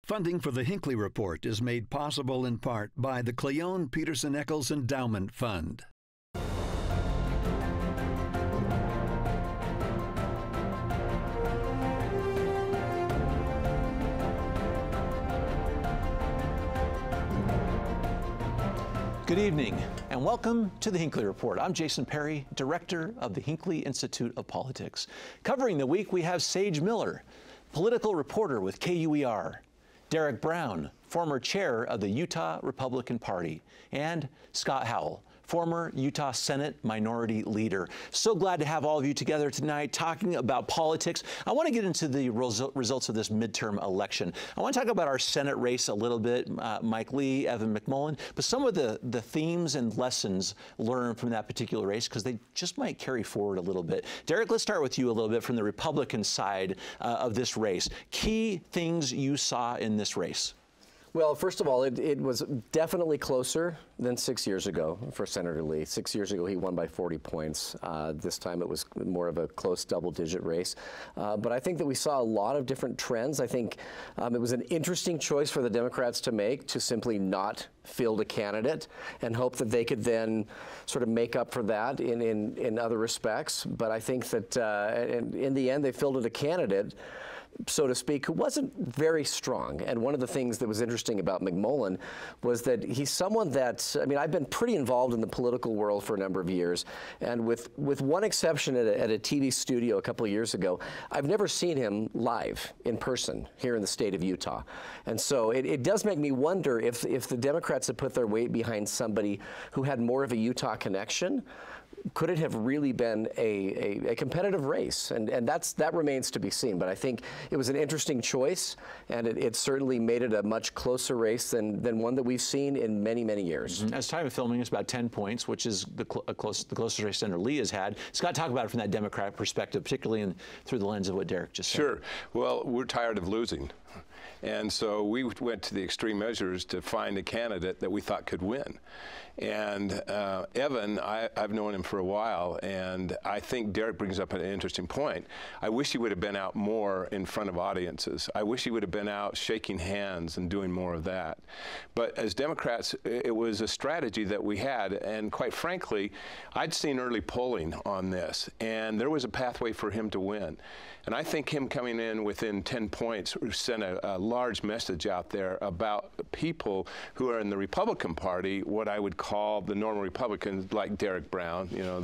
Funding for the Hinckley Report is made possible in part by the Cleone Peterson Eccles Endowment Fund. Good evening and welcome to the Hinckley Report. I'm Jason Perry, director of the Hinckley Institute of Politics. Covering the week, we have Saige Miller, political reporter with KUER, Derek Brown, former chair of the Utah Republican Party, and Scott Howell, former Utah Senate Minority Leader. So glad to have all of you together tonight talking about politics. I want to get into the results of this midterm election. I want to talk about our Senate race a little bit, Mike Lee, Evan McMullin, but some of the themes and lessons learned from that particular race, because they just might carry forward a little bit. Derek, let's start with you a little bit from the Republican side of this race. Key things you saw in this race. Well, first of all, it was definitely closer than 6 years ago for Senator Lee. 6 years ago, he won by 40 points. This time it was more of a close double-digit race. But I think that we saw a lot of different trends. I think it was an interesting choice for the Democrats to make, to simply not field a candidate and hope that they could then sort of make up for that in other respects. But I think that in the end, they fielded a candidate, so to speak, who wasn't very strong. And one of the things that was interesting about McMullin was that he's someone that, I mean, I've been pretty involved in the political world for a number of years, and with one exception at a TV studio a couple of years ago, I've never seen him live in person here in the state of Utah. And so it does make me wonder if the Democrats had put their weight behind somebody who had more of a Utah connection, could it have really been a competitive race? And that remains to be seen. But I think it was an interesting choice, and it certainly made it a much closer race than one that we've seen in many, many years. As time of filming, it's about 10 points, which is the closest race Senator Lee has had. Scott, talk about it from that Democrat perspective, particularly through the lens of what Derek just said. Sure. Well, we're tired of losing. And so we went to the extreme measures to find a candidate that we thought could win. And Evan, I've known him for a while, and I think Derek brings up an interesting point. I wish he would have been out more in front of audiences. I wish he would have been out shaking hands and doing more of that. But as Democrats, it was a strategy that we had, and quite frankly, I'd seen early polling on this, and there was a pathway for him to win. And I think him coming in within 10 points sent a large message out there about people who are in the Republican Party, what I would call the normal Republicans, like Derek Brown, you know,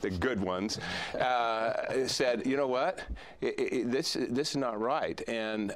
the good ones, said, you know what, this is not right. And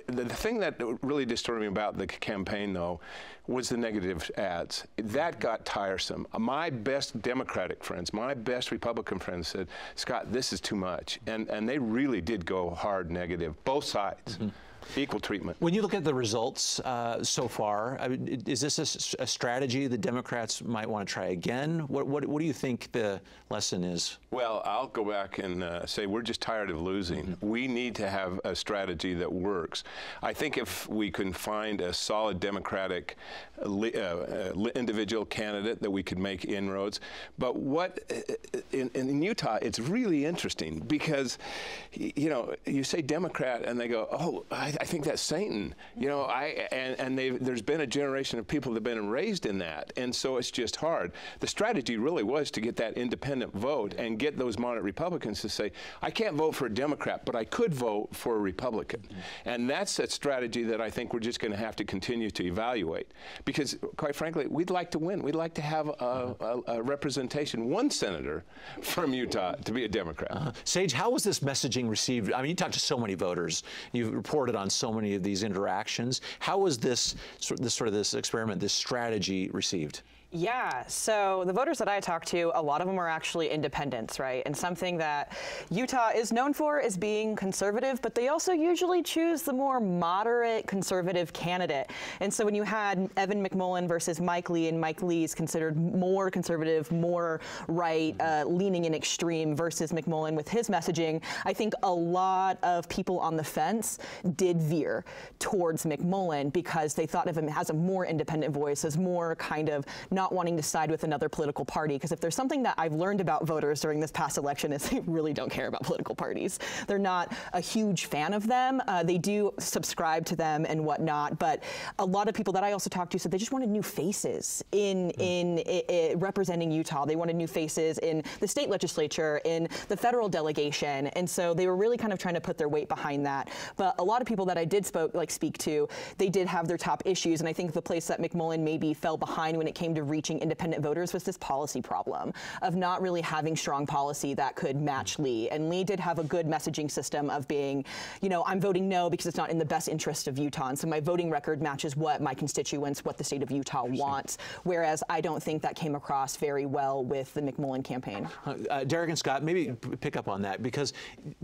the thing that really disturbed me about the campaign, though, was the negative ads. That got tiresome. My best Democratic friends, my best Republican friends said, Scott, this is too much. And they really did go hard negative, both sides. Mm-hmm. Equal treatment. When you look at the results so far, I mean, is this a strategy the Democrats might want to try again? What do you think the lesson is? Well, I'll go back and say we're just tired of losing. Mm-hmm. We need to have a strategy that works. I think if we can find a solid Democratic individual candidate that we could make inroads. But what in Utah, it's really interesting because, you know, you say Democrat and they go, oh, I think that's Satan, you know. There's been a generation of people that have been raised in that, and so it's just hard. The strategy really was to get that independent vote and get those moderate Republicans to say, I can't vote for a Democrat, but I could vote for a Republican. Mm-hmm. And that's a strategy that I think we're just going to have to continue to evaluate, because quite frankly, we'd like to win. We'd like to have a representation, one senator from Utah to be a Democrat. Saige, how was this messaging received? I mean, you talked to so many voters. You've reported on so many of these interactions. How was this experiment, this strategy received? Yeah, so the voters that I talked to, a lot of them are actually independents, right? And something that Utah is known for is being conservative, but they also usually choose the more moderate conservative candidate. And so when you had Evan McMullin versus Mike Lee, and Mike Lee is considered more conservative, more right, leaning in extreme versus McMullin with his messaging, I think a lot of people on the fence did veer towards McMullin because they thought of him as a more independent voice, as more kind of not wanting to side with another political party, because if there's something that I've learned about voters during this past election is they really don't care about political parties. They're not a huge fan of them. They do subscribe to them and whatnot, but a lot of people that I also talked to said they just wanted new faces in representing Utah. They wanted new faces in the state legislature, in the federal delegation, and so they were really kind of trying to put their weight behind that. But a lot of people that I did speak to, they did have their top issues, and I think the place that McMullen maybe fell behind when it came to reaching independent voters was this policy problem of not really having strong policy that could match Lee. And Lee did have a good messaging system of being, you know, I'm voting no because it's not in the best interest of Utah, and so my voting record matches what my constituents, what the state of Utah wants, whereas I don't think that came across very well with the McMullen campaign. Derek and Scott, maybe pick up on that, because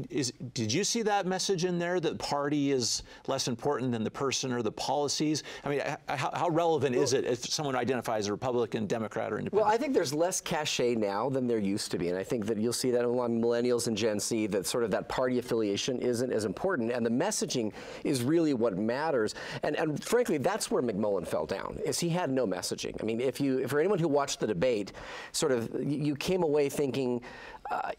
did you see that message in there that party is less important than the person or the policies? I mean, how relevant is it if someone identifies a Republican, Democrat, or Independent? Well, I think there's less cachet now than there used to be, and I think that you'll see that among millennials and Gen Z, that sort of that party affiliation isn't as important, and the messaging is really what matters. And frankly, that's where McMullen fell down, is he had no messaging. I mean, for anyone who watched the debate, sort of you came away thinking,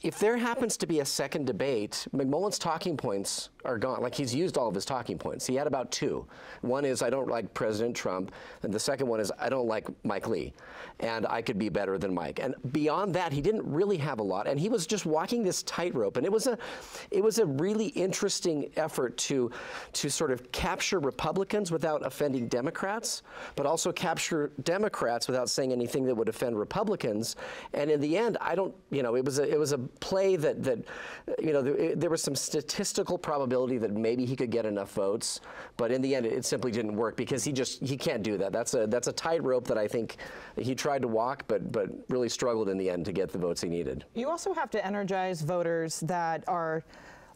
if there happens to be a second debate, McMullen's talking points are gone. Like, he's used all of his talking points. He had about two. One is, I don't like President Trump, and the second one is, I don't like Mike Lee, and I could be better than Mike. And beyond that, he didn't really have a lot, and he was just walking this tightrope. And it was a really interesting effort to sort of capture Republicans without offending Democrats, but also capture Democrats without saying anything that would offend Republicans. And in the end, it was a play that there was some statistical probability that maybe he could get enough votes, but in the end it simply didn't work, because he can't do that. That's a tightrope that I think he tried to walk, but really struggled in the end to get the votes he needed. You also have to energize voters that are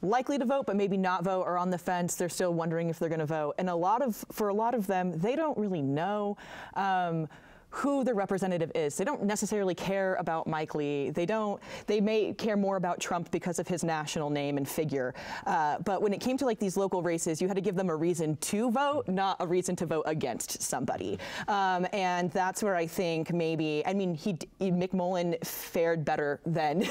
likely to vote but maybe not vote, or on the fence. They're still wondering if they're going to vote, and for a lot of them, they don't really know who the representative is. They don't necessarily care about Mike Lee. They may care more about Trump because of his national name and figure. But when it came to like these local races, you had to give them a reason to vote, not a reason to vote against somebody. And that's where I think maybe, I mean, McMullen fared better than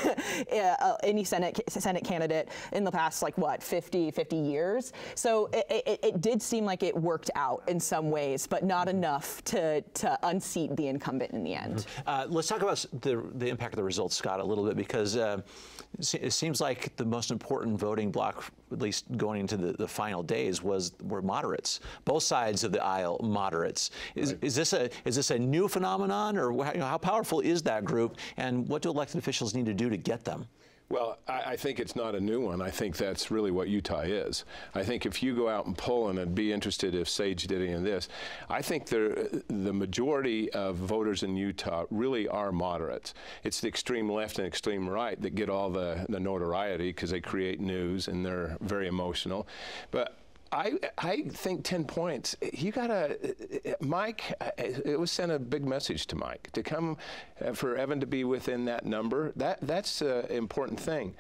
any Senate candidate in the past, like what, 50 years. So it did seem like it worked out in some ways, but not enough to unseat the incumbent in the end. Let's talk about the impact of the results, Scott, a little bit, because it seems like the most important voting bloc, at least going into the final days, were moderates. Both sides of the aisle moderates. Is this a new phenomenon, or how powerful is that group, and what do elected officials need to do to get them? Well, I think it's not a new one. I think that's really what Utah is. I think if you go out and poll, and I'd be interested if Saige did any of this, I think the majority of voters in Utah really are moderates. It's the extreme left and extreme right that get all the notoriety because they create news and they're very emotional. But I think 10 points, you gotta, Mike, it was sent a big message to Mike to come, for Evan to be within that number. That's an important thing.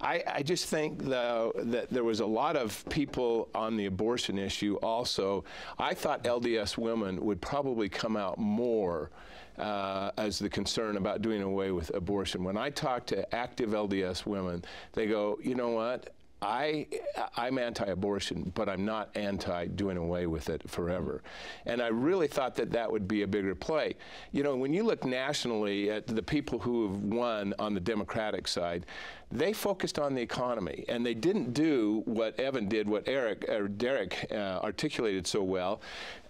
I just think, though, that there was a lot of people on the abortion issue also. I thought LDS women would probably come out more as the concern about doing away with abortion. When I talk to active LDS women, they go, you know what? I'm anti-abortion, but I'm not anti-doing away with it forever. And I really thought that would be a bigger play. You know, when you look nationally at the people who have won on the Democratic side, they focused on the economy, and they didn't do what Evan did, what Derek articulated so well,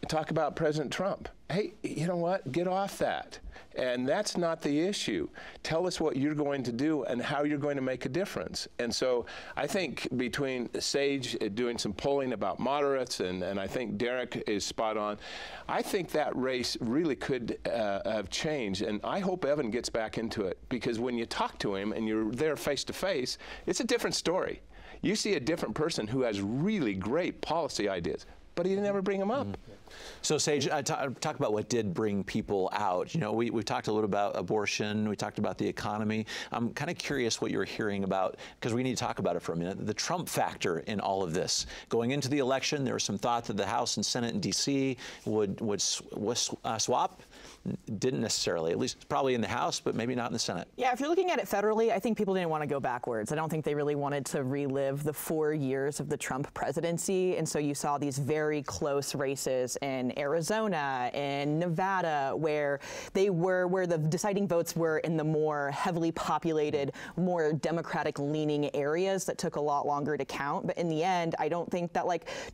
talk about President Trump. Hey, you know what? Get off that. And that's not the issue. Tell us what you're going to do and how you're going to make a difference. And so I think between Saige doing some polling about moderates, and I think Derek is spot on, I think that race really could have changed. And I hope Evan gets back into it, because when you talk to him and you're there face to face, it's a different story. You see a different person who has really great policy ideas, but he never bring them up. So, Saige, talk about what did bring people out. You know, we've talked a little about abortion. We talked about the economy. I'm kind of curious what you're hearing about, because we need to talk about it for a minute, the Trump factor in all of this. Going into the election, there was some thought that the House and Senate in D.C. would swap. Didn't necessarily, at least probably in the House, but maybe not in the Senate. Yeah, if you're looking at it federally, I think people didn't want to go backwards. I don't think they really wanted to relive the 4 years of the Trump presidency. And so you saw these very close races in Arizona and Nevada, where the deciding votes were in the more heavily populated, more Democratic leaning areas that took a lot longer to count. But in the end, I don't think that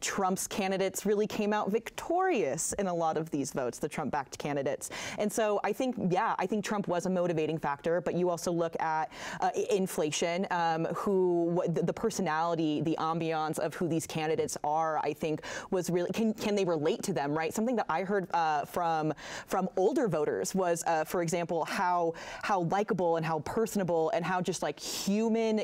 Trump's candidates really came out victorious in a lot of these votes, the Trump-backed candidates. And so I think Trump was a motivating factor, but you also look at inflation, the personality, the ambiance of who these candidates are, I think was really, can they relate to them, right? Something that I heard from older voters was, for example, how likable and how personable and how just human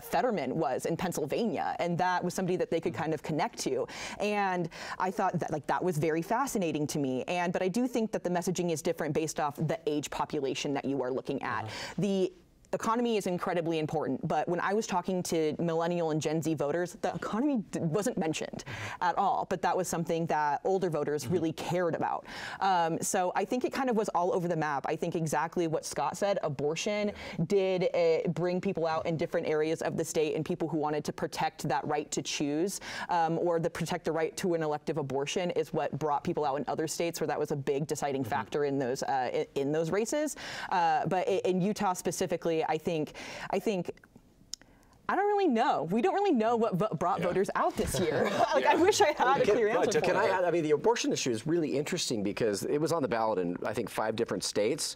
Fetterman was in Pennsylvania. And that was somebody that they could kind of connect to. And I thought that that was very fascinating to me. But I do think that the messaging is different based off the age population that you are looking at. The economy is incredibly important, but when I was talking to millennial and Gen Z voters, the economy wasn't mentioned at all, but that was something that older voters really cared about. So I think it kind of was all over the map. I think exactly what Scott said, abortion did bring people out in different areas of the state, and people who wanted to protect that right to choose or protect the right to an elective abortion is what brought people out in other states where that was a big deciding factor in those races. But in Utah specifically, I think I don't really know. We don't really know what brought voters out this year. I wish I had a clear answer. Can I add? I mean, the abortion issue is really interesting because it was on the ballot in, I think, 5 different states,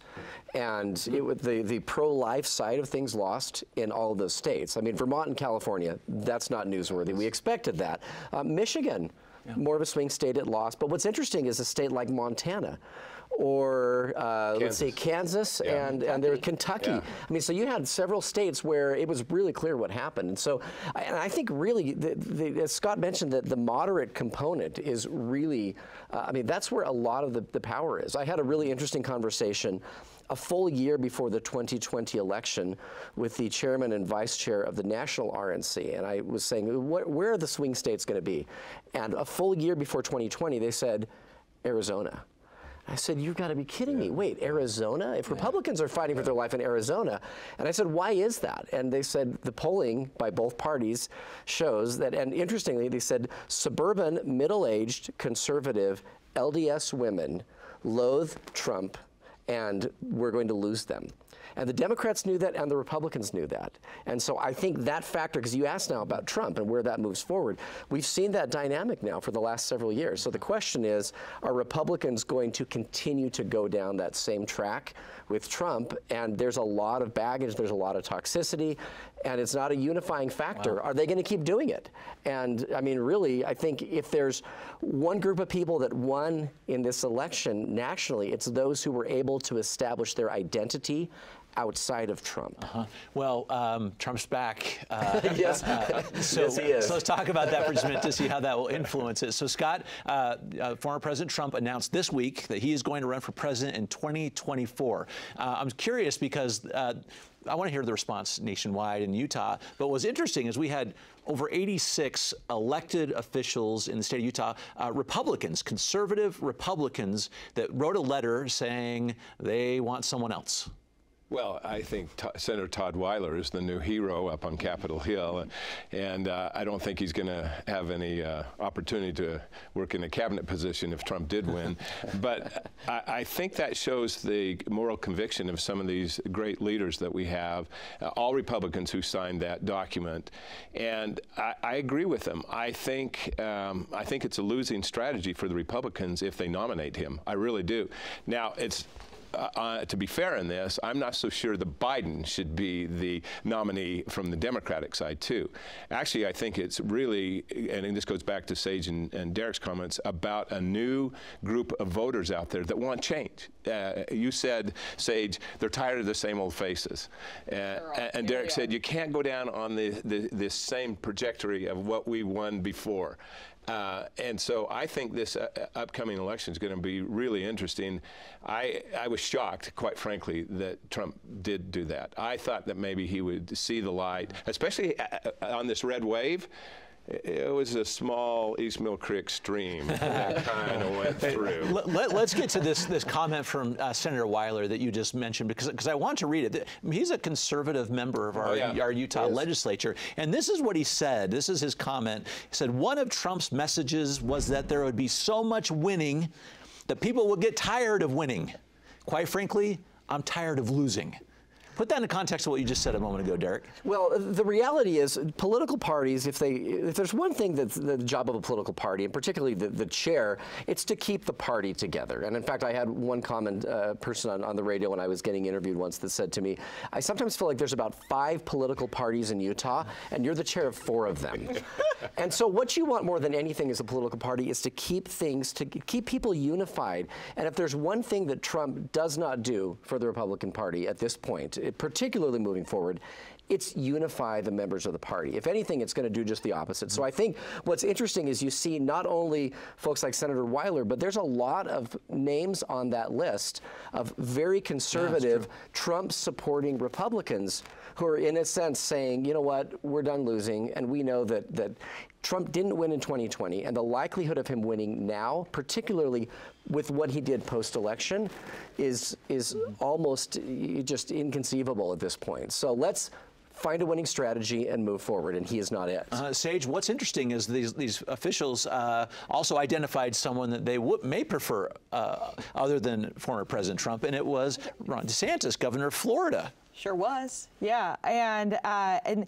and the pro-life side of things lost in all of those states. I mean, Vermont and California, that's not newsworthy. We expected that. Michigan, more of a swing state, it lost. But what's interesting is a state like Montana, or let's say Kansas and there's Kentucky. I mean, so you had several states where it was really clear what happened. And so, I think really, as Scott mentioned, that the moderate component is really, I mean, that's where a lot of the power is. I had a really interesting conversation a full year before the 2020 election with the chairman and vice chair of the national RNC. And I was saying, where are the swing states going to be? And a full year before 2020, they said, Arizona. I said, you've got to be kidding me. Wait, Arizona? If Republicans are fighting for their life in Arizona. And I said, why is that? And they said, the polling by both parties shows that, and interestingly, they said, suburban, middle-aged, conservative, LDS women loathe Trump, and we're going to lose them. And the Democrats knew that, and the Republicans knew that. And so I think that factor, because you asked now about Trump and where that moves forward, we've seen that dynamic now for the last several years. So the question is, are Republicans going to continue to go down that same track with Trump? And there's a lot of baggage, there's a lot of toxicity, and it's not a unifying factor. Wow. Are they going to keep doing it? And I mean, really, I think if there's one group of people that won in this election nationally, it's those who were able to establish their identity outside of Trump. Well, Trump's back. Yes. Yes, he is. So let's talk about that for just a minute to see how that will influence it. So Scott, former President Trump announced this week that he is going to run for president in 2024. I'm curious because I want to hear the response nationwide in Utah. But what's interesting is we had over 86 elected officials in the state of Utah, Republicans, conservative Republicans, that wrote a letter saying they want someone else. Well, I think Senator Todd Weiler is the new hero up on Capitol Hill, and I don't think he's going to have any opportunity to work in a cabinet position if Trump did win. But I think that shows the moral conviction of some of these great leaders that we have, all Republicans who signed that document. And I agree with them. I think it's a losing strategy for the Republicans if they nominate him. I really do. Now, it's to be fair in this, I'm not so sure that Biden should be the nominee from the Democratic side, too. Actually, I think it's really, and this goes back to Saige and Derek's comments, about a new group of voters out there that want change. You said, Saige, they're tired of the same old faces. And Derek said, you can't go down on this same trajectory of what we won before. And so I think this upcoming election is going to be really interesting. I was shocked, quite frankly, that Trump did do that. I thought that maybe he would see the light, especially on this red wave. It was a small East Mill Creek stream that kind of went through. Let's get to this comment from Senator Weiler that you just mentioned, because I want to read it. He's a conservative member of our Utah legislature, and this is what he said. This is his comment. He said, one of Trump's messages was that there would be so much winning that people would get tired of winning. Quite frankly, I'm tired of losing. Put that in the context of what you just said a moment ago, Derek. Well, the reality is political parties, if there's one thing that's the job of a political party, and particularly the chair, it's to keep the party together. And in fact, I had one common person on the radio when I was getting interviewed once that said to me, I sometimes feel like there's about 5 political parties in Utah, and you're the chair of 4 of them. And so what you want more than anything as a political party is to keep people unified. And if there's one thing that Trump does not do for the Republican Party at this point, particularly moving forward, it's unify the members of the party. If anything, it's going to do just the opposite. So I think what's interesting is you see not only folks like Senator Weiler, but there's a lot of names on that list of very conservative, Trump-supporting Republicans who are, in a sense, saying, you know what, we're done losing, and we know that Trump didn't win in 2020, and the likelihood of him winning now, particularly with what he did post-election, is almost just inconceivable at this point. So let's find a winning strategy and move forward, and he is not it. Saige, what's interesting is these officials also identified someone that they may prefer other than former President Trump, and it was Ron DeSantis, governor of Florida. Sure was, yeah, and Ron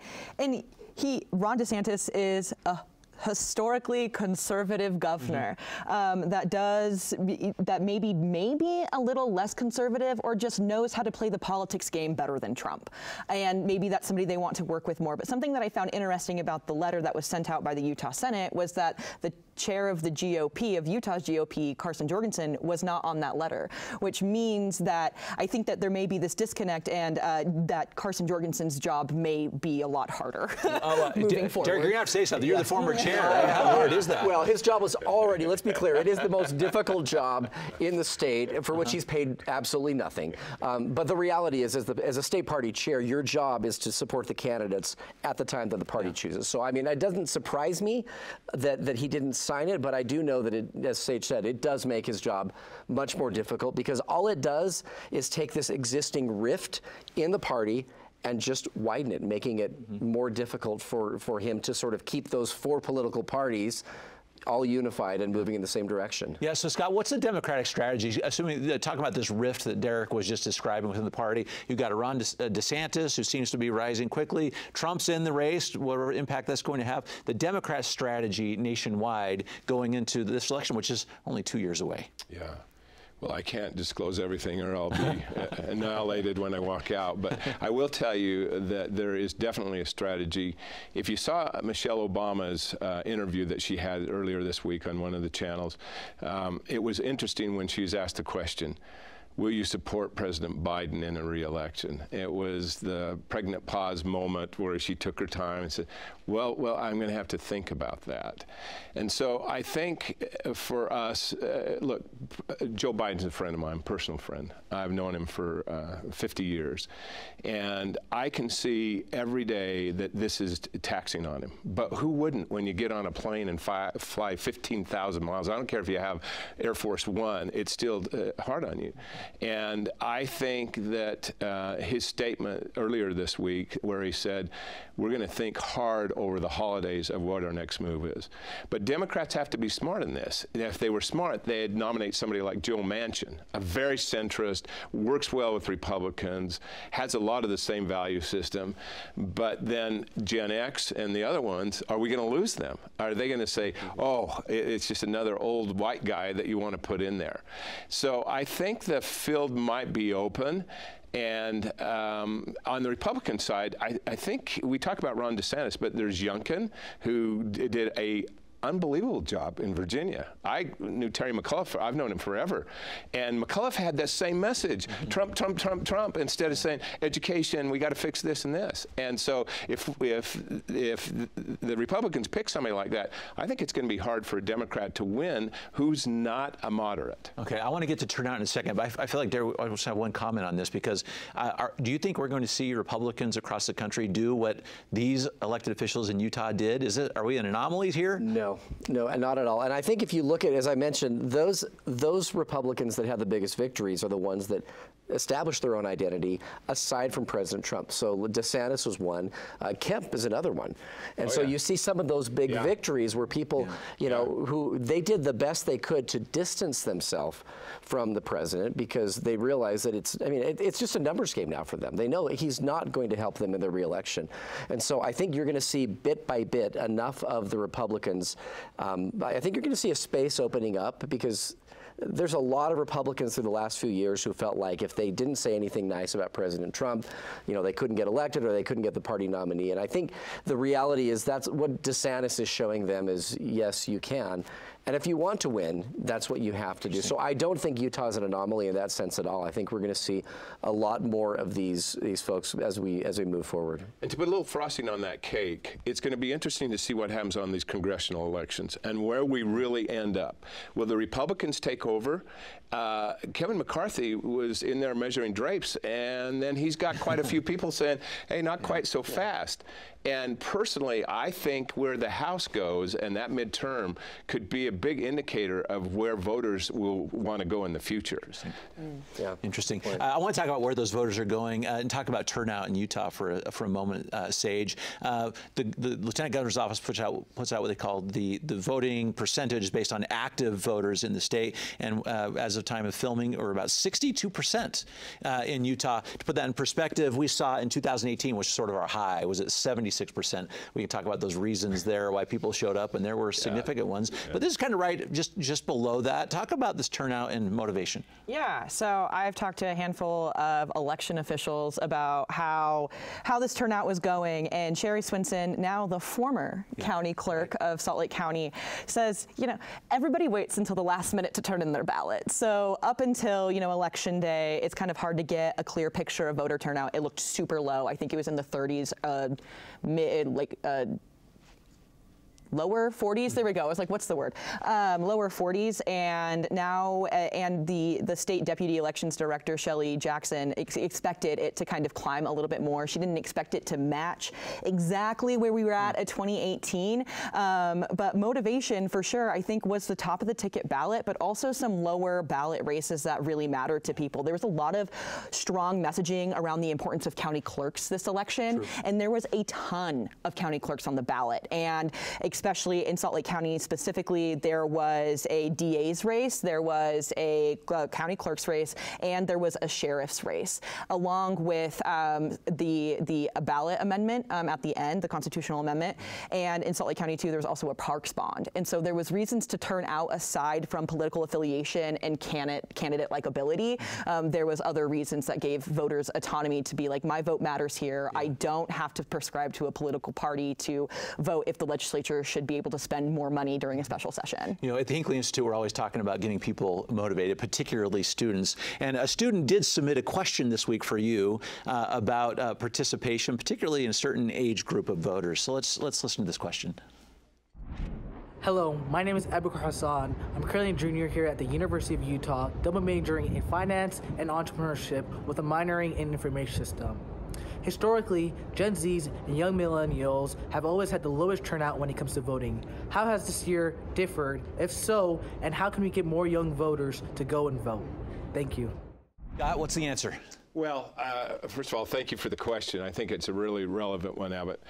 DeSantis is a historically conservative governor that maybe a little less conservative, or just knows how to play the politics game better than Trump. And maybe that's somebody they want to work with more. But something that I found interesting about the letter that was sent out by the Utah Senate was that the chair of the GOP, of Utah's GOP, Carson Jorgensen, was not on that letter, which means that I think that there may be this disconnect, and that Carson Jorgensen's job may be a lot harder moving forward. Derek, you're going to have to say something. You're the former chair. How hard is that? Well, his job was already, let's be clear, it is the most difficult job in the state, for which he's paid absolutely nothing. But the reality is, as a state party chair, your job is to support the candidates at the time that the party chooses. So, I mean, it doesn't surprise me that he didn't sign it, but I do know that, as Saige said, it does make his job much more difficult, because all it does is take this existing rift in the party and just widen it, making it more difficult for him to sort of keep those 4 political parties all unified and moving in the same direction. Yeah, so Scott, what's the Democratic strategy? Assuming, talking about this rift that Derek was just describing within the party, you've got a Ron DeSantis, who seems to be rising quickly. Trump's in the race, whatever impact that's going to have. The Democrat strategy nationwide going into this election, which is only 2 years away. Yeah. Well, I can't disclose everything, or I'll be annihilated when I walk out. But I will tell you that there is definitely a strategy. If you saw Michelle Obama's interview that she had earlier this week on one of the channels, it was interesting when she was asked the question, will you support President Biden in a re-election? It was the pregnant pause moment where she took her time and said, well, I'm going to have to think about that. And so I think for us, look, Joe Biden's a friend of mine, personal friend. I've known him for 50 years. And I can see every day that this is taxing on him. But who wouldn't when you get on a plane and fly 15,000 miles? I don't care if you have Air Force One, it's still hard on you. And I think that his statement earlier this week, where he said, we're going to think hard over the holidays of what our next move is. But Democrats have to be smart in this. And if they were smart, they'd nominate somebody like Joe Manchin, a very centrist, works well with Republicans, has a lot of the same value system. But then Gen X and the other ones, are we going to lose them? Are they going to say, oh, it's just another old white guy that you want to put in there? So I think the field might be open. And on the Republican side, I think we talk about Ron DeSantis, but there's Youngkin, who did a unbelievable job in Virginia. I knew Terry McAuliffe. I've known him forever. And McAuliffe had that same message, Trump, Trump, Trump, Trump, instead of saying education, we got to fix this and this. And so if the Republicans pick somebody like that, I think it's going to be hard for a Democrat to win who's not a moderate. Okay, I want to get to turnout in a second, but I feel like I just have one comment on this, because do you think we're going to see Republicans across the country do what these elected officials in Utah did? Are we an anomaly here? No, not at all. And I think if you look at, as I mentioned, those Republicans that have the biggest victories are the ones that establish their own identity aside from President Trump. So DeSantis was one. Kemp is another one. And so you see some of those big victories where people, you know, who they did the best they could to distance themselves from the president, because they realize that it's just a numbers game now for them. They know he's not going to help them in their reelection. And so I think you're going to see bit by bit enough of the Republicans. I think you're going to see a space opening up, because there's a lot of Republicans through the last few years who felt like if they didn't say anything nice about President Trump, you know, they couldn't get elected or they couldn't get the party nominee. And I think the reality is that's what DeSantis is showing them is, yes, you can. And if you want to win, that's what you have to do. So I don't think Utah is an anomaly in that sense at all. I think we're going to see a lot more of these folks as we move forward. And to put a little frosting on that cake, it's going to be interesting to see what happens on these congressional elections and where we really end up. Will the Republicans take over? Kevin McCarthy was in there measuring drapes, and then he's got quite a few people saying, hey, not quite so fast. And personally, I think where the House goes and that midterm could be a big indicator of where voters will want to go in the future. Interesting. I want to talk about where those voters are going and talk about turnout in Utah for a moment, Saige. The Lieutenant Governor's office puts out what they call the voting percentage based on active voters in the state, and as of time of filming, we're about 62% in Utah. To put that in perspective, we saw in 2018, which is sort of our high, was at 76%. We can talk about those reasons there, why people showed up, and there were significant ones. But this is kind of right just below that. Talk about this turnout and motivation. Yeah, so I've talked to a handful of election officials about how this turnout was going, and Sherry Swinson, now the former county clerk of Salt Lake County, says, you know, everybody waits until the last minute to turn in their ballot. So up until, you know, election day, it's kind of hard to get a clear picture of voter turnout. It looked super low. I think it was in the 30s, lower 40s. There we go. I was like, what's the word? Lower 40s. And now, and the state deputy elections director, Shelley Jackson, expected it to kind of climb a little bit more. She didn't expect it to match exactly where we were at 2018. But motivation, for sure, I think was the top of the ticket ballot, but also some lower ballot races that really mattered to people. There was a lot of strong messaging around the importance of county clerks this election. And there was a ton of county clerks on the ballot. And especially in Salt Lake County specifically, there was a DA's race, there was a county clerk's race, and there was a sheriff's race, along with the ballot amendment at the end, the constitutional amendment. And in Salt Lake County, too, there was also a parks bond. And so there was reasons to turn out aside from political affiliation and candidate likability. There was other reasons that gave voters autonomy to be like, my vote matters here. I don't have to prescribe to a political party to vote if the legislature should be able to spend more money during a special session. You know, at the Hinckley Institute, we're always talking about getting people motivated, particularly students. And a student did submit a question this week for you about participation, particularly in a certain age group of voters. So let's listen to this question. Hello, my name is Abukar Hassan. I'm currently a junior here at the University of Utah, double majoring in finance and entrepreneurship with a minoring in information system. Historically, Gen Zs and young millennials have always had the lowest turnout when it comes to voting. How has this year differed? If so, and how can we get more young voters to go and vote? Thank you. Scott, what's the answer? Well, first of all, thank you for the question. I think it's a really relevant one, Abbott.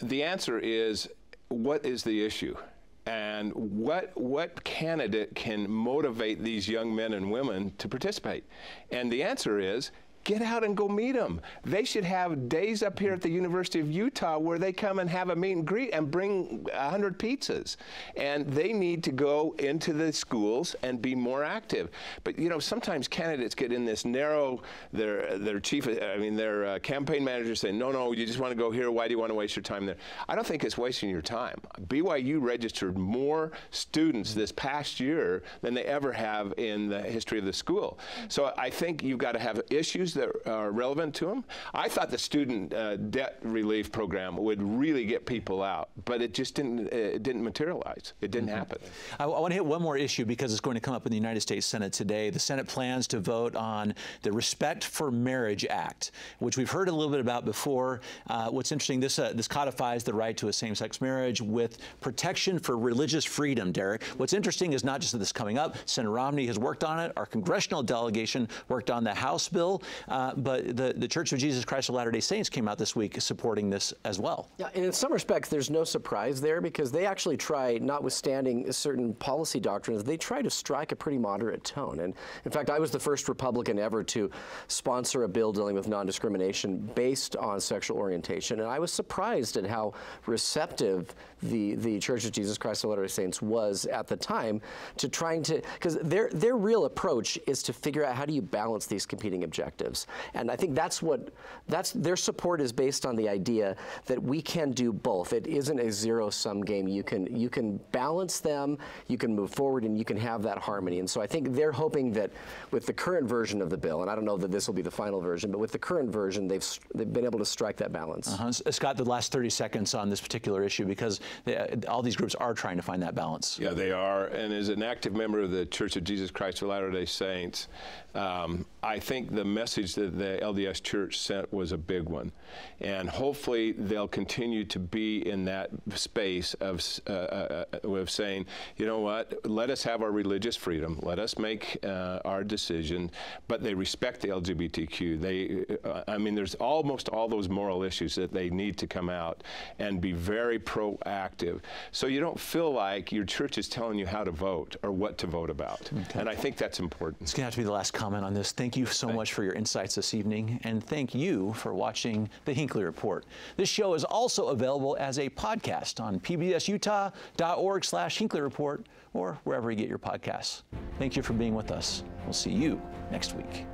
The answer is, what is the issue? And what candidate can motivate these young men and women to participate? And the answer is, get out and go meet them. They should have days up here at the University of Utah where they come and have a meet and greet and bring 100 pizzas. And they need to go into the schools and be more active. But you know, sometimes candidates get in this narrow, their campaign managers say, no, you just want to go here. Why do you want to waste your time there? I don't think it's wasting your time. BYU registered more students this past year than they ever have in the history of the school. So I think you've got to have issues that are relevant to them. I thought the student debt relief program would really get people out, but it just didn't materialize. It didn't happen. I want to hit one more issue because it's going to come up in the United States Senate today. The Senate plans to vote on the Respect for Marriage Act, which we've heard a little bit about before. What's interesting, this codifies the right to a same-sex marriage with protection for religious freedom, Derek. What's interesting is not just that this is coming up. Senator Romney has worked on it. Our congressional delegation worked on the House bill, but the Church of Jesus Christ of Latter-day Saints came out this week supporting this as well. Yeah, and in some respects, there's no surprise there because they actually try, notwithstanding certain policy doctrines, they try to strike a pretty moderate tone. And in fact, I was the first Republican ever to sponsor a bill dealing with non-discrimination based on sexual orientation. And I was surprised at how receptive the Church of Jesus Christ of Latter-day Saints was at the time to trying to, because their real approach is to figure out how do you balance these competing objectives. And I think that's their support is based on the idea that we can do both. It isn't a zero-sum game. You can balance them, you can move forward, and you can have that harmony. And so I think they're hoping that with the current version of the bill, and I don't know that this will be the final version, but with the current version, they've been able to strike that balance. Scott, the last 30 seconds on this particular issue, because all these groups are trying to find that balance. Yeah, they are. And as an active member of the Church of Jesus Christ of Latter-day Saints, I think the message that the LDS Church sent was a big one. And hopefully they'll continue to be in that space of saying, you know what, let us have our religious freedom, let us make our decision, but they respect the LGBTQ. I mean, there's almost all those moral issues that they need to come out and be very proactive. So you don't feel like your church is telling you how to vote or what to vote about. Okay. And I think that's important. It's going to have to be the last comment on this. Thank you so much for your insights this evening, and thank you for watching the Hinckley Report. This show is also available as a podcast on pbsutah.org/Hinckley Report or wherever you get your podcasts. Thank you for being with us. We'll see you next week.